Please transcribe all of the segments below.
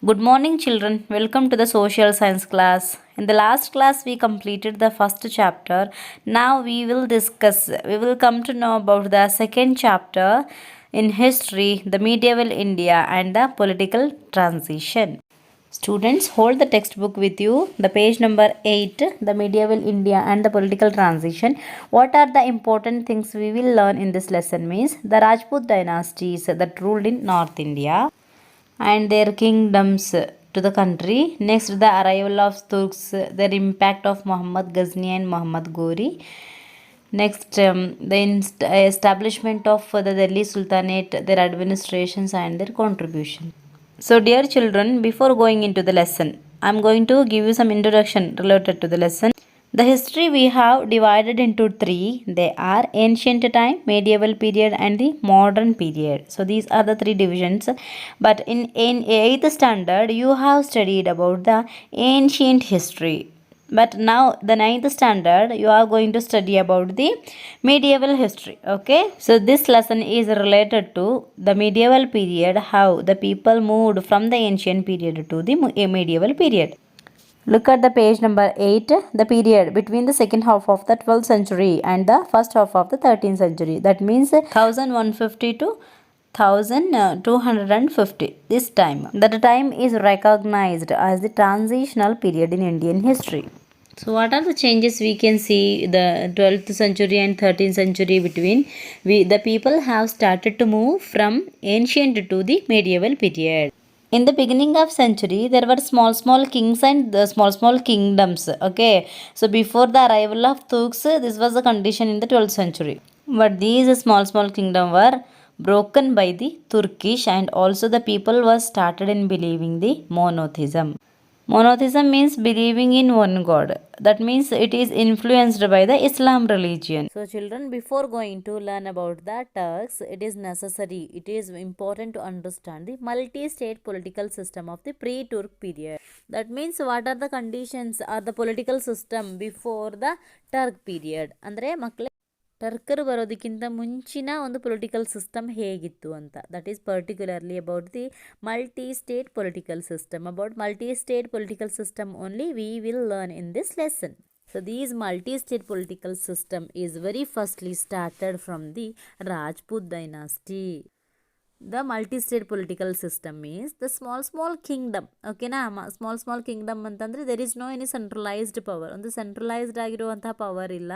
Good morning, children. Welcome to the social science class. In the last class, we completed the first chapter. Now we will come to know about the second chapter in history, the medieval India and the political transition. Students, hold the textbook with you. The page number 8, the medieval India and the political transition. What are the important things we will learn in this lesson means the Rajput dynasties that ruled in North India and their kingdoms to the country. Next, the arrival of Turks, their impact of Muhammad Ghazni and Muhammad Ghori. Next, the establishment of the Delhi Sultanate, their administrations and their contribution. So, dear children, before going into the lesson, I am going to give you some introduction related to the lesson. The history we have divided into three. They are ancient time, medieval period, and the modern period. So these are the three divisions. But in 8th standard, you have studied about the ancient history. But now the ninth standard, you are going to study about the medieval history. Okay. So this lesson is related to the medieval period, how the people moved from the ancient period to the medieval period. Look at the page number 8, the period between the second half of the 12th century and the first half of the 13th century. That means 1150 to 1250. This time. That time is recognized as the transitional period in Indian history. So what are the changes we can see the 12th century and 13th century between? The people have started to move from ancient to the medieval period. In the beginning of century there were small kings and the small kingdoms. Okay, so before the arrival of Turks, this was the condition in the 12th century, but these small kingdom were broken by the Turkish, and also the people was started in believing the monotheism. Monotheism means believing in one God. That means it is influenced by the Islam religion. So, children, before going to learn about the Turks, it is necessary, it is important to understand the multi state political system of the pre Turk period. That means, what are the conditions or the political system before the Turk period? Andre, makle ಟರ್ಕರು ಬರೋದಕ್ಕಿಂತ ಮುಂಚಿನ ಒಂದು political system ಹೇಗಿತ್ತು ಅಂತ. That is particularly about the multi state political system. About multi state political system only we will learn in this lesson. So these multi-state political system is very firstly started from the Rajput dynasty. The multi-state political system means the small kingdom. Okay na, small kingdom ಅಂತಂದರೆ there is no any centralized power. ಒಂದು centralised ಆಗಿರುವಂತಹ power ಇಲ್ಲ.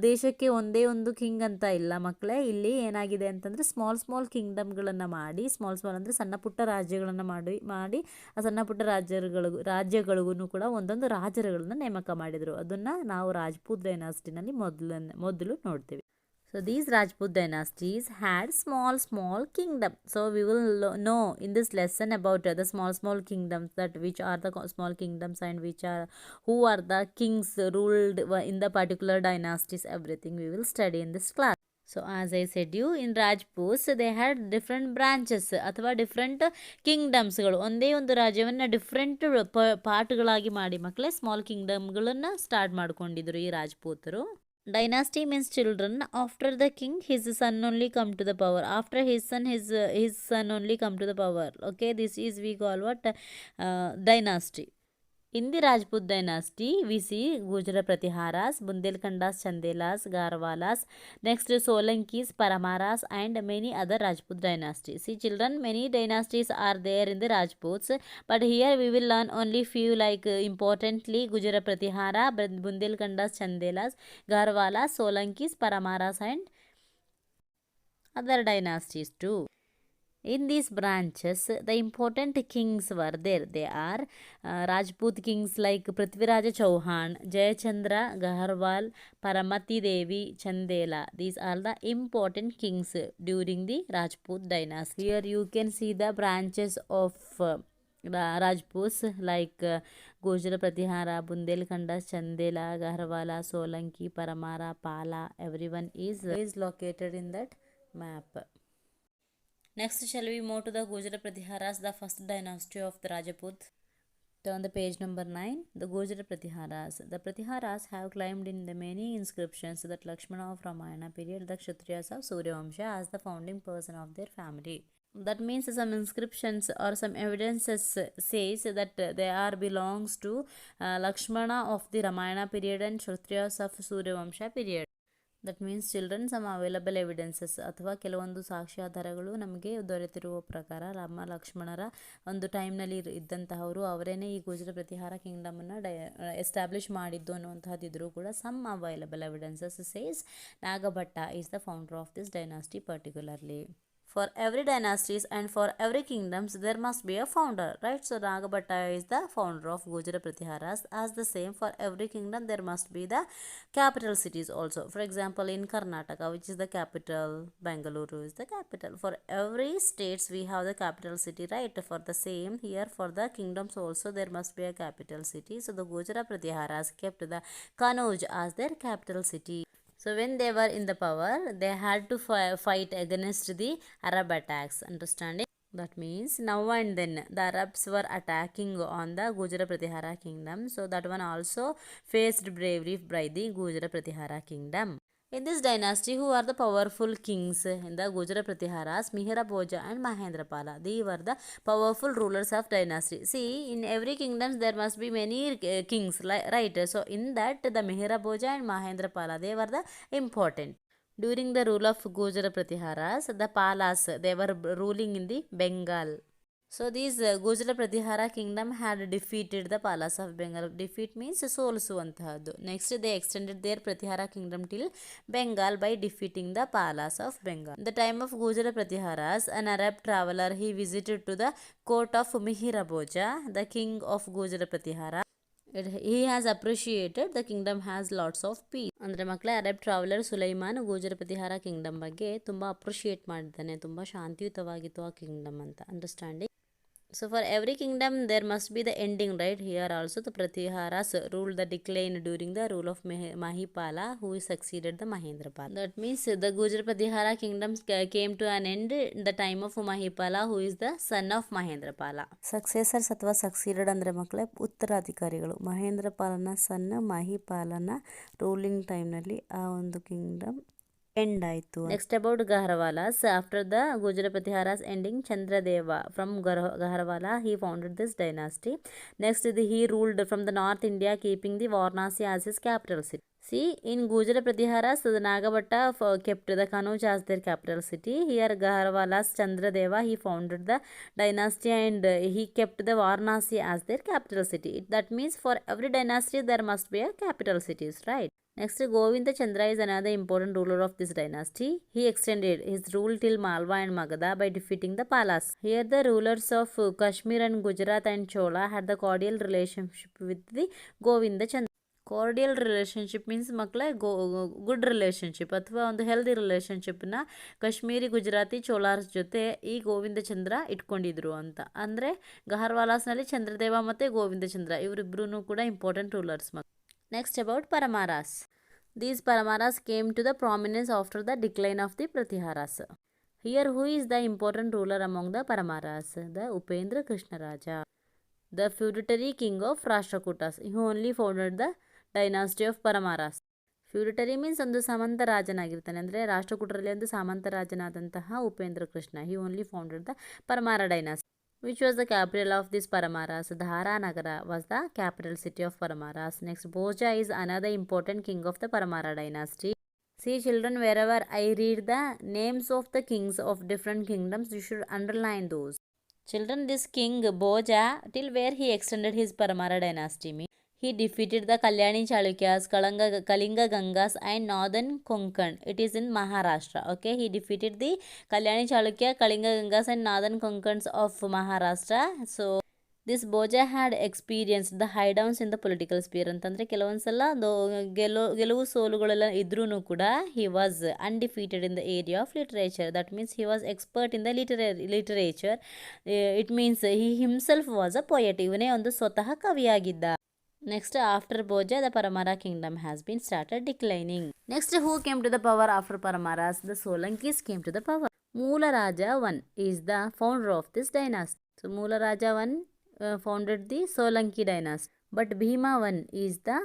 ದೇಶಕ್ಕೆ ಒಂದೇ ಒಂದು king ಅಂತ ಇಲ್ಲ ಮಕ್ಕಳೇ. ಇಲ್ಲಿ ಏನಾಗಿದೆ ಅಂತಂದರೆ ಸ್ಮಾಲ್ ಕಿಂಗ್ಡಮ್ಗಳನ್ನು ಮಾಡಿ, ಸ್ಮಾಲ್ ಅಂದರೆ ಸಣ್ಣ ಪುಟ್ಟ ರಾಜ್ಯಗಳನ್ನು ಮಾಡಿ ಆ ಸಣ್ಣ ಪುಟ್ಟ ರಾಜ್ಯಗಳಿಗೂ ಕೂಡ ಒಂದೊಂದು ರಾಜರುಗಳನ್ನು ನೇಮಕ ಮಾಡಿದರು. ಅದನ್ನು ನಾವು ರಾಜ್ಪೂತ್ ಡೈನಾಸ್ಟಿನಲ್ಲಿ ಮೊದಲು ನೋಡ್ತೀವಿ. So these Rajput dynasties had small kingdom. So we will know in this lesson about the small kingdoms, that which are the small kingdoms and who are the kings ruled in the particular dynasties. Everything we will study in this class. So as I said you, in Rajputs they had different branches ಅಥವಾ different ಕಿಂಗ್ಡಮ್ಸ್ಗಳು. ಒಂದೇ ಒಂದು ರಾಜ್ಯವನ್ನು different ಪಾರ್ಟ್ಗಳಾಗಿ ಮಾಡಿ ಮಕ್ಕಳೇ small ಕಿಂಗ್ಡಮ್ಗಳನ್ನು start ಮಾಡ್ಕೊಂಡಿದ್ರು ಈ ರಾಜ್ಪೂತರು. Dynasty means children. After the king, his son only come to the power. After his son only come to the power. Okay, this is we call what dynasty. In the Rajput dynasty, we see Gujarat Pratiharas, Bundelkhandas, Chandelas, Garhwalas, next Solankis, Paramaras, and many other Rajput dynasties. See children, many dynasties are there in the Rajputs, but here we will learn only few, like importantly Gujarat Pratihara, Bundelkhandas, Chandelas, Garhwalas, Solankis, Paramaras, and other dynasties too. In these branches, the important kings were there. They are Rajput kings like Prithviraj Chauhan, Jayachandra, Gaharwal, Paramati Devi, Chandela. These are the important kings during the Rajput dynasty. Here you can see the branches of Rajputs like Gujarat Pratihara, Bundelkhanda, Chandela, Gaharwala, Solanki, Paramara, Pala. Everyone is located in that map. Next, shall we move to the Gujarat Pratiharas, the first dynasty of the Rajput. Turn the page number 9, the Gujarat Pratiharas. The Pratiharas have claimed in the many inscriptions that Lakshmana of Ramayana period, the Kshatriyas of Suryavamsha, as the founding person of their family. That means some inscriptions or some evidences says that they are belongs to Lakshmana of the Ramayana period and Kshatriyas of Suryavamsha period. That means children some available evidences ಅಥವಾ ಕೆಲವೊಂದು ಸಾಕ್ಷ್ಯಾಧಾರಗಳು ನಮಗೆ ದೊರೆತಿರುವ ಪ್ರಕಾರ ರಾಮ ಲಕ್ಷ್ಮಣರ ಒಂದು ಟೈಮ್ನಲ್ಲಿ ಇದ್ದಂತಹವರು ಅವರೇನೇ ಈ ಗುಜರ Pratihara ಕಿಂಗ್ಡಮನ್ನು establish ಮಾಡಿದ್ದು ಅನ್ನುವಂಥದ್ದಿದ್ರೂ ಕೂಡ some available evidences says Nagabhatta is the founder of this dynasty particularly. For every dynasties and for every kingdoms there must be a founder, right? So Nagabhatta is the founder of Gujara Pratiharas. As the same for every kingdom there must be the capital cities also. For example, in Karnataka, which is the capital, Bangalore is the capital. For every states we have the capital city, right? For the same here for the kingdoms also there must be a capital city. So the Gujara Pratiharas kept the Kanauj as their capital city. So when they were in the power, they had to fight against the Arab attacks. Understanding? That means now and then the Arabs were attacking on the Gujara Pratihara kingdom. So that one also faced bravery by the Gujara Pratihara kingdom. In this dynasty, who are the powerful kings in the Gujara Pratiharas? Mihira Bhoja and Mahendrapala. They were the powerful rulers of dynasty. See, in every kingdom there must be many kings, right? So in that the Mihira Bhoja and Mahendrapala, they were the important. During the rule of Gujara Pratiharas, the Palas, they were ruling in the Bengal. So these Gujara Pratihara kingdom had defeated the Palas of Bengal. Defeat means ಸೋಲಿಸುವಂತಹದ್ದು. Next they extended their Pratihara kingdom till Bengal by defeating the Palas of Bengal. In the time of Gujara Pratiharas, an Arab traveler, he visited to the court of Mihira Bhoja, the king of Gujara Pratihara. He has appreciated the kingdom has lots of peace. ಅಂದರೆ ಮಕ್ಕಳೇ Arab traveller Sulaiman ಗುಜರ Pratihara Kingdom ಬಗ್ಗೆ ತುಂಬ appreciate ಮಾಡಿದ್ದಾನೆ, ತುಂಬ ಶಾಂತಿಯುತವಾಗಿತ್ತು ಆ Kingdom ಅಂತ. Understanding? So for every kingdom there must be the ending, right? Here also the Pratiharas ruled the decline during the rule of Mahipala, who succeeded the Mahendrapala. That means the Gujara Pratihara kingdoms came to an end in the time of Mahipala, who is the son of Mahendrapala. Successors ಅಥವಾ succeeded ಅಂದರೆ ಮಕ್ಕಳೇ ಉತ್ತರಾಧಿಕಾರಿಗಳು. ಮಹೇಂದ್ರಪಾಲನ ಸನ್ ಮಹಿಪಾಲನ ruling ಟೈಮ್ನಲ್ಲಿ ಆ ಒಂದು kingdom end ಆಯಿತು. Next about Gaharwalas. After the Gurjara ಪ್ರತಿಹಾರಾಸ್ ಎಂಡಿಂಗ್, Chandradeva from Gaharwala he founded this dynasty. Next he ruled from the North India, keeping the Varanasi as his capital city. See, in Gujara Pratiharas, the Nagabhatta kept the Kanauj as their capital city. Here Gaharawalas Chandradeva, he founded the dynasty and he kept the Varanasi as their capital city. That means for every dynasty there must be a capital cities, right? Next, Govinda Chandra is another important ruler of this dynasty. He extended his rule till Malwa and Magadha by defeating the Palas. Here the rulers of Kashmir and Gujarat and Chola had the cordial relationship with the Govinda Chandra. Cordial relationship means ಮಕ್ಕಳೇ good relationship ಅಥವಾ ಒಂದು healthy ರಿಲೇಷನ್ಶಿಪ್ನ Kashmiri Gujarati ಚೋಲಾರ್ಸ್ ಜೊತೆ ಈ ಗೋವಿಂದ ಚಂದ್ರ ಇಟ್ಕೊಂಡಿದ್ರು ಅಂತ. ಅಂದರೆ ಗಹರ್ವಾಲಾಸ್ನಲ್ಲಿ ಚಂದ್ರದೇವ ಮತ್ತು ಗೋವಿಂದ ಚಂದ್ರ ಇವರಿಬ್ಬರೂ ಕೂಡ important rulers. Next about Paramaras. These Paramaras came to the prominence after the decline of the Pratiharas. Here who is the important ruler among the Paramaras? The Upendra Krishnaraja, the feudatory king of Rashtrakutas. He only founded the dynasty of Paramaras. Feudatory means ಒಂದು ಸಾಮಂತ ರಾಜನಾಗಿರ್ತಾನೆ. ಅಂದರೆ ರಾಷ್ಟ್ರಕೂಟರಲ್ಲಿ ಒಂದು ಸಾಮಂತ ರಾಜನಾದಂತಹ Upendra Krishna. He only founded the Paramara dynasty. Which was the capital of this Paramaras? Dharanagara was the capital city of Paramaras. Next, Bhoja is another important king of the Paramara dynasty. See children, wherever I read the names of the kings of different kingdoms, you should underline those. Children, this king Bhoja, till where he extended his Paramara dynasty means he defeated the Kalyani Chalukyas, Kalinga Gangas and Northern Konkan. It is in Maharashtra. Okay, he defeated the Kalyani Chalukya, Kalinga Gangas and Northern Konkans of Maharashtra. So this Bhoja had experienced the high downs in the political sphere. ಅಂತಂದರೆ ಕೆಲವೊಂದ್ಸಲ ಗೆಲುವು ಸೋಲುಗಳೆಲ್ಲ ಇದ್ರೂ ಕೂಡ he was undefeated in the area of literature. That means he was expert in the literature. It means he himself was a poet. ಇವನೇ ಒಂದು ಸ್ವತಃ ಕವಿಯಾಗಿದ್ದ. Next, after Bhoja, the Paramara kingdom has been started declining. Next, who came to the power after Paramaras? The Solankis came to the power. Moola Raja I is the founder of this dynasty. So, Moola Raja I founded the Solanki dynasty. But Bhima I is the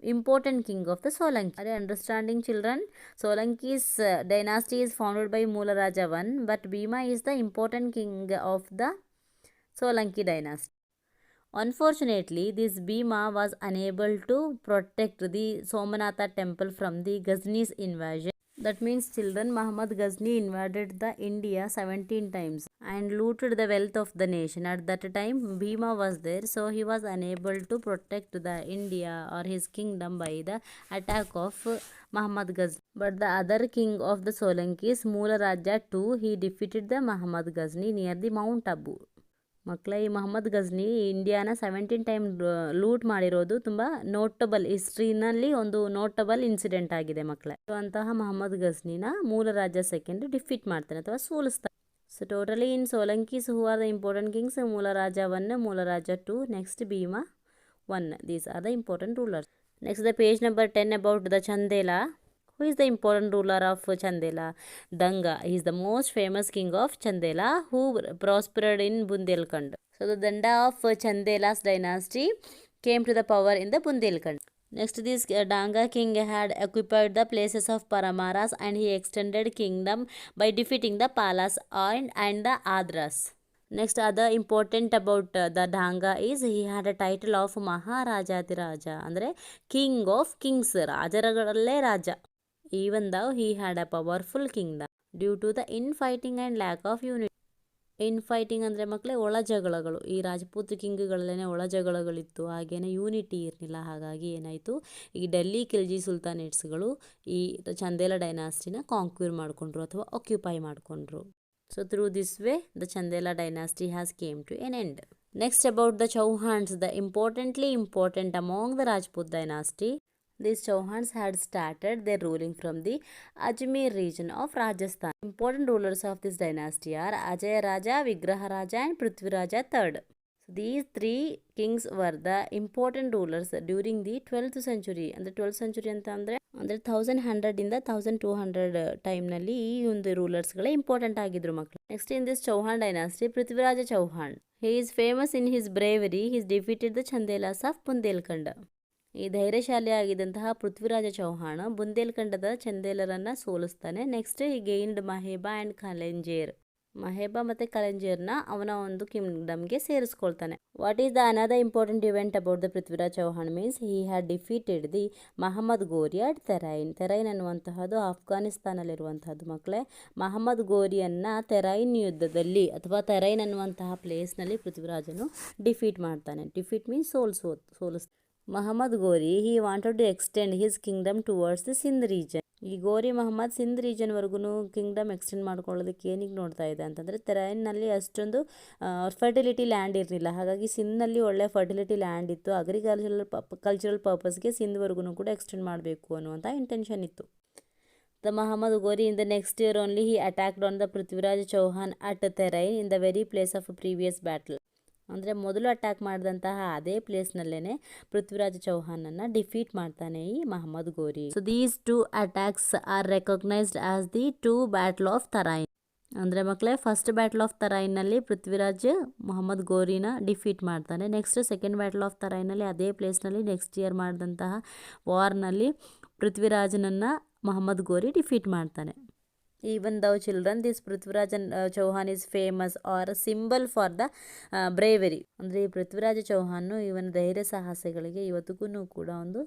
important king of the Solanki. Are you understanding, children? Solanki's dynasty is founded by Moola Raja I, but Bhima is the important king of the Solanki dynasty. Unfortunately, this Bhima was unable to protect the Somanatha temple from the Ghazni's invasion. That means, children, Muhammad Ghazni invaded the India 17 times and looted the wealth of the nation. At that time, Bhima was there, so he was unable to protect the India or his kingdom by the attack of Muhammad Ghazni. But the other king of the Solankis, Moola Raja II, he defeated the Muhammad Ghazni near the Mount Abu. ಮಕ್ಕಳ ಈ Mohammed Gajni ಇಂಡಿಯಾನ 17 time loot ಮಾಡಿರೋದು ತುಂಬ notable, ಹಿಸ್ಟ್ರಿನಲ್ಲಿ ಒಂದು notable incident ಆಗಿದೆ ಮಕ್ಕಳೇ. ಅಂತಹ ಮೊಹಮ್ಮದ್ ಗಜ್ನಿನ ಮೂಲ ರಾಜ second defeat ಮಾಡ್ತಾನೆ ಅಥವಾ ಸೋಲಿಸ್ತಾನೆ. So totally in Solankis who are the important kings, Mula Raja 1, Mula Raja 2, next Bhima 1. These are the important rulers. Next the page number 10 about the Chandela. Who is the important ruler of Chandela? Danga. He is the most famous king of Chandela who prospered in Bundelkhand. So the Danda of Chandela's dynasty came to the power in the Bundelkhand. Next, this Danga king had occupied the places of Paramaras and he extended kingdom by defeating the Palas and the Adras. Next, other important about the Danga is he had a title of Maharajatiraja, andre king of kings, ರಾಜರಗಳಲ್ಲೇ ರಾಜ. Even though he had a powerful kingdom, due to the infighting and lack of unity. ಇನ್ಫೈಟಿಂಗ್ ಅಂದರೆ ಮಕ್ಕಳೇ ಒಳ ಜಗಳಗಳು, ಈ ರಾಜಪೂತ್ ಕಿಂಗ್ಗಳಲ್ಲೇ ಒಳ ಜಗಳಗಳಿತ್ತು, ಹಾಗೇನೆ unity ಇರಲಿಲ್ಲ. ಹಾಗಾಗಿ ಏನಾಯಿತು, ಈ ಡೆಲ್ಲಿ ಖಿಲ್ಜಿ ಸುಲ್ತಾನೇಟ್ಸ್ಗಳು ಈ ಚಂದೇಲ ಡೈನಾಸ್ಟಿನ ಕಾಂಕ್ಯೂರ್ ಮಾಡಿಕೊಂಡ್ರು ಅಥವಾ ಆಕ್ಯುಪೈ ಮಾಡಿಕೊಂಡ್ರು. So through this way the Chandela dynasty has came to an end. Next about the Chauhans, the important among the Rajput dynasty. These Chauhans had started their ruling from the Ajmer region of Rajasthan. Important rulers of this dynasty are Ajay Raja, Vigraha Raja and Prithvi Raja III. So these three kings were the important rulers during the 12th century. ಅಂದರೆ 12th century ಅಂತ ಅಂದರೆ 1100 ಇಂದ 1200 ಟೈಮ್ನಲ್ಲಿ ಈ ಒಂದು ರೂಲರ್ಸ್ಗಳೇ important ಆಗಿದ್ರು ಮಕ್ಕಳು. Next in this Chauhan dynasty, Prithviraj Chauhan. He is famous in his bravery. He defeated the Chandelas of Bundelkhand. ಈ ಧೈರ್ಯಶಾಲಿಯಾಗಿದ್ದಂತಹ ಪೃಥ್ವಿರಾಜ ಚೌಹಾಣ ಬುಂದೇಲ್ಖಂಡದ ಚಂದೇಲರನ್ನು ಸೋಲಿಸ್ತಾನೆ. ನೆಕ್ಸ್ಟ್ ಈ ಗೈನ್ಡ್ ಮಹೇಬಾ ಆ್ಯಂಡ್ ಕಲೆಂಜೇರ್. ಮಹೇಬಾ ಮತ್ತು ಕಲೆಂಜೇರ್ನ ಅವನ ಒಂದು ಕಿಂಗ್ಡಮ್ಗೆ ಸೇರಿಸ್ಕೊಳ್ತಾನೆ. What is the another important event about the Prithviraj Chauhan means he had defeated the Muhammad Ghori at ತೆರೈನ್. ತೆರೈನ್ ಅನ್ನುವಂತಹದ್ದು ಅಫ್ಘಾನಿಸ್ತಾನಲ್ಲಿರುವಂತಹದ್ದು ಮಕ್ಕಳೇ. ಮಹಮ್ಮದ್ ಗೋರಿಯನ್ನು ತೆರೈನ್ ಯುದ್ಧದಲ್ಲಿ ಅಥವಾ ತೆರೈನ್ ಅನ್ನುವಂತಹ ಪ್ಲೇಸ್ನಲ್ಲಿ ಪೃಥ್ವಿರಾಜನು ಡಿಫೀಟ್ ಮಾಡ್ತಾನೆ. ಡಿಫೀಟ್ ಮೀನ್ಸ್ ಸೋಲಿಸ್ತಾನೆ. Muhammad Ghori he wanted to extend his kingdom towards the Sindh region. ಈ ಗೋರಿ ಮೊಹಮ್ಮದ್ ಸಿಂಧ್ ರೀಜನ್ವರೆಗೂ ಕಿಂಗ್ಡಮ್ ಎಕ್ಸ್ಟೆಂಡ್ ಮಾಡ್ಕೊಳ್ಳೋದಕ್ಕೆ ಏನಿಗೆ ನೋಡ್ತಾ ಇದೆ ಅಂತಂದರೆ, ತೆರೈನ್ನಲ್ಲಿ ಅಷ್ಟೊಂದು ಫರ್ಟಿಲಿಟಿ ಲ್ಯಾಂಡ್ ಇರಲಿಲ್ಲ. ಹಾಗಾಗಿ ಸಿಂಧ್ನಲ್ಲಿ ಒಳ್ಳೆ ಫರ್ಟಿಲಿಟಿ ಲ್ಯಾಂಡ್ ಇತ್ತು. ಕಲ್ಚರಲ್ ಪರ್ಪಸ್ಗೆ ಸಿಂಧ್ವರೆಗೂ ಕೂಡ ಎಕ್ಸ್ಟೆಂಡ್ ಮಾಡಬೇಕು ಅನ್ನುವಂಥ ಇಂಟೆನ್ಷನ್ ಇತ್ತು. The Muhammad Ghori in the next year only he attacked on the Prithviraj Chauhan at Tarain in the very place of previous battle. ಅಂದರೆ ಮೊದಲು ಅಟ್ಯಾಕ್ ಮಾಡಿದಂತಹ ಅದೇ ಪ್ಲೇಸ್ನಲ್ಲೇ ಪೃಥ್ವಿರಾಜ ಚೌಹಾನನ್ನು ಡಿಫೀಟ್ ಮಾಡ್ತಾನೆ ಈ Muhammad Ghori. So these two attacks are recognised as the 2 battle of Tarain. ಅಂದರೆ ಮಕ್ಕಳೇ, first battle of ತರೈನ್ನಲ್ಲಿ ಪೃಥ್ವಿರಾಜ್ ಮೊಹಮ್ಮದ್ ಗೋರಿನ ಡಿಫೀಟ್ ಮಾಡ್ತಾನೆ. ನೆಕ್ಸ್ಟ್ ಸೆಕೆಂಡ್ ಬ್ಯಾಟಲ್ ಆಫ್ ತರೈನಲ್ಲಿ ಅದೇ ಪ್ಲೇಸ್ನಲ್ಲಿ ನೆಕ್ಸ್ಟ್ ಇಯರ್ ಮಾಡಿದಂತಹ ವಾರ್ನಲ್ಲಿ ಪೃಥ್ವಿರಾಜನನ್ನು ಮೊಹಮ್ಮದ್ ಗೋರಿ ಡಿಫೀಟ್ ಮಾಡ್ತಾನೆ. Even though children, this Prithviraj Chauhan is famous or a symbol for the bravery. ಅಂದರೆ ಈ ಪೃಥ್ವಿರಾಜ ಚೌಹಾನ್ ಇವನ ಧೈರ್ಯ ಸಾಹಸಗಳಿಗೆ ಇವತ್ತಿಗೂ ಕೂಡ ಒಂದು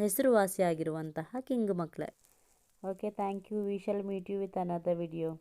ಹೆಸರುವಾಸಿಯಾಗಿರುವಂತಹ ಕಿಂಗ್ ಮಕ್ಕಳೇ. Okay, thank you. We shall meet you with another video.